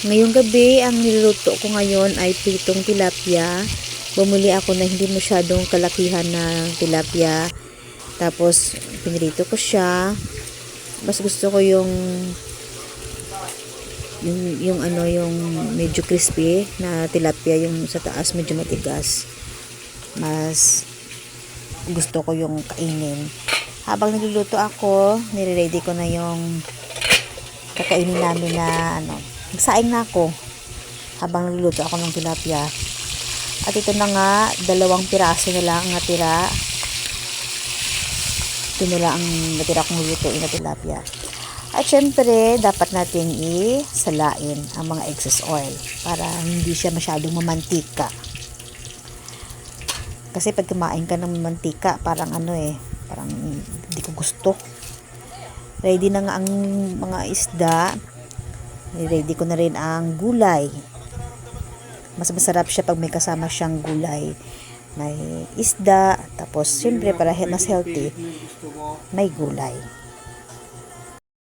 Ngayong gabi, ang niluluto ko ngayon ay pritong tilapia. Bumili ako na hindi masyadong kalakihan na tilapia. Tapos, pinrito ko siya. Mas gusto ko yung medyo crispy na tilapia, yung sa taas medyo matigas. Mas gusto ko yung kainin. Habang nagluluto ako, nire-ready ko na yung kakainin namin na nagsaing na ako habang nagluluto ako ng tilapia. At ito na nga, 2 piraso na lang ang natira. Ito na lang ang natira kong lutuin na tilapia. At syempre, dapat natin isalain ang mga excess oil para hindi siya masyadong mamantika. Kasi pag kumain ka ng mantika, parang parang hindi ko gusto. Ready na nga ang mga isda. Ready ko na rin ang gulay. Mas masarap siya pag may kasama siyang gulay. May isda, tapos siyempre para mas healthy, may gulay.